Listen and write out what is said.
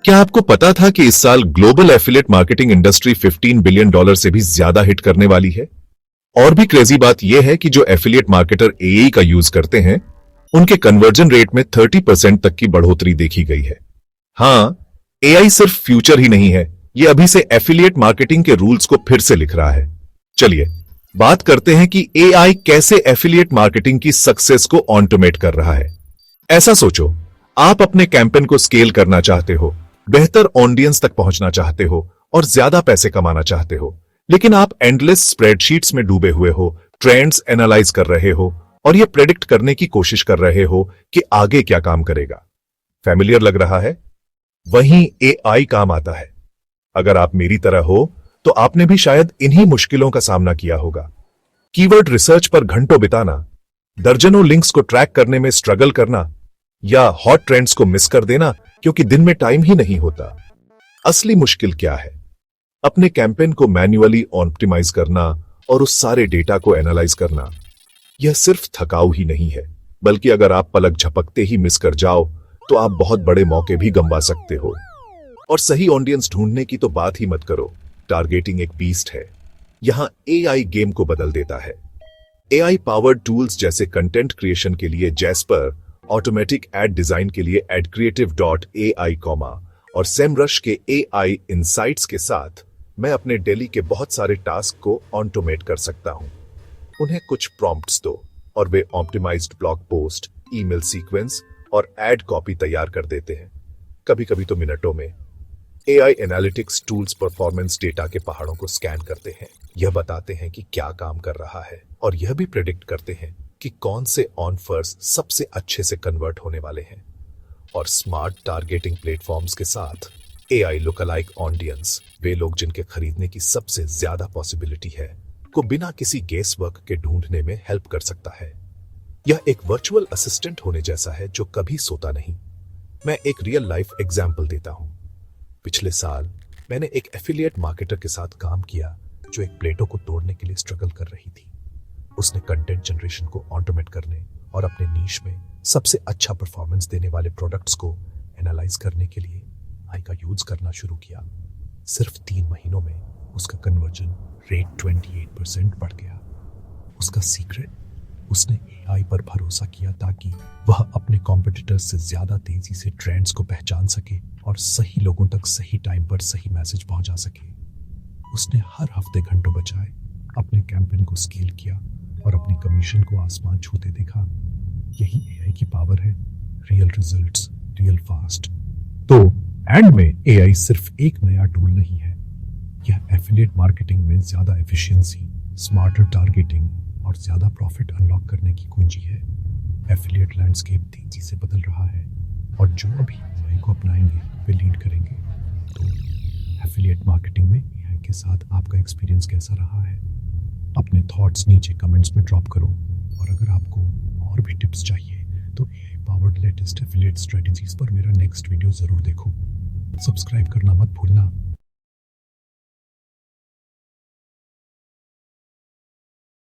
क्या आपको पता था कि इस साल global affiliate marketing industry $15 billion से भी ज्यादा हिट करने वाली है? और भी क्रेजी बात यह है कि जो एफिलिएट मार्केटर एआई का यूज करते हैं, उनके कन्वर्जन रेट में 30% तक की बढ़ोतरी देखी गई है। हाँ, एआई सिर्फ फ्यूचर ही नहीं है, ये अभी से एफिलिएट मार्केटिंग के रूल्स को फिर से लिख रहा है। चलिए बात करते हैं कि एआई कैसे एफिलिएट मार्केटिंग की सक्सेस को ऑटोमेट कर रहा है। ऐसा सोचो, आप अपने कैंपेन को स्केल करना चाहते हो, बेहतर ऑडियंस तक पहुंचना चाहते हो और ज्यादा पैसे कमाना चाहते हो, लेकिन आप एंडलेस स्प्रेडशीट्स में डूबे हुए हो, ट्रेंड्स एनालाइज कर रहे हो और यह प्रेडिक्ट करने की कोशिश कर रहे हो कि आगे क्या काम करेगा। फैमिलियर लग रहा है? वहीं एआई काम आता है। अगर आप मेरी तरह हो तो आपने भी शायद इन्हीं मुश्किलों का सामना किया होगा। कीवर्ड रिसर्च पर घंटों बिताना, दर्जनों लिंक्स को ट्रैक करने में स्ट्रगल करना या हॉट ट्रेंड्स को मिस कर देना क्योंकि दिन में टाइम ही नहीं होता। असली मुश्किल क्या है? अपने कैंपेन को मैन्युअली ऑप्टिमाइज करना और उस सारे डेटा को एनालाइज करना। यह सिर्फ थकाऊ ही नहीं है, बल्कि अगर आप पलक झपकते ही मिस कर जाओ तो आप बहुत बड़े मौके भी गंवा सकते हो। और सही ऑडियंस ढूंढने की तो बात ही मत करो। टारगेटिंग एक बीस्ट है। यहां एआई गेम को बदल देता है। एआई पावर्ड टूल्स जैसे कंटेंट क्रिएशन के लिए जैस्पर, ऑटोमेटिक एड डिजाइन के लिए एडक्रिएटिव.ai, और सेमरश के एआई इनसाइट्स के साथ मैं अपने डेली के बहुत सारे टास्क को ऑटोमेट कर सकता हूं। उन्हें कुछ प्रॉम्प्ट्स दो और वे optimized blog post, email sequence और एड कॉपी तैयार कर देते हैं, कभी कभी तो मिनटों में। AI analytics tools performance data के पहाड़ों को स्कैन करते हैं। यह बताते हैं कि क्या काम कर रहा है और यह भी प्रेडिक्ट करते हैं कि कौन से ऑफर्स सबसे अच्छे से कन्वर्ट होने वाले हैं। और स्मार्ट टारगेटिंग प्लेटफॉर्म्स के साथ एआई लुकलाइक ऑडियंस, वे लोग जिनके खरीदने की सबसे ज्यादा पॉसिबिलिटी है, को बिना किसी गेस वर्क के ढूंढने में हेल्प कर सकता है। यह एक वर्चुअल असिस्टेंट होने जैसा है जो कभी सोता नहीं। मैं एक रियल लाइफ एग्जाम्पल देता हूं। पिछले साल मैंने एक एफिलिएट मार्केटर के साथ काम किया जो एक प्लेटो को तोड़ने के लिए स्ट्रगल कर रही थी। उसने कंटेंट जनरेशन को ऑटोमेट करने और अपने नीश में सबसे अच्छा परफॉर्मेंस देने वाले प्रोडक्ट्स को एनालाइज करने के लिए एआई का यूज करना शुरू किया। सिर्फ 3 महीनों में उसका कन्वर्जन रेट 28% बढ़ गया। उसका सीक्रेट, उसने एआई पर भरोसा किया ताकि वह अपने कॉम्पिटिटर्स से ज्यादा तेजी से ट्रेंड्स को पहचान सके और सही लोगों तक सही टाइम पर सही मैसेज पहुंचा सके। उसने हर हफ्ते घंटों बचाए, अपने कैंपेन को स्केल किया और अपनी कमीशन को आसमान छूते देखा। यही एआई की पावर है। Real results, real fast. तो एंड में एआई सिर्फ एक नया टूल नहीं है, यह एफिलिएट मार्केटिंग में ज्यादा एफिशिएंसी, स्मार्टर टारगेटिंग और ज्यादा प्रॉफिट अनलॉक करने की कुंजी है। एफिलिएट लैंडस्केप तेजी से बदल रहा है और जो अभी एआई को अपनाएंगे वे लीड करेंगे। तो एफिलिएट मार्केटिंग में एआई के साथ आपका एक्सपीरियंस कैसा रहा है? अपने थॉट्स नीचे कमेंट्स में ड्रॉप करो। और अगर आपको और भी टिप्स चाहिए तो AI powered latest affiliate strategies पर मेरा नेक्स्ट वीडियो जरूर देखो। सब्सक्राइब करना मत भूलना।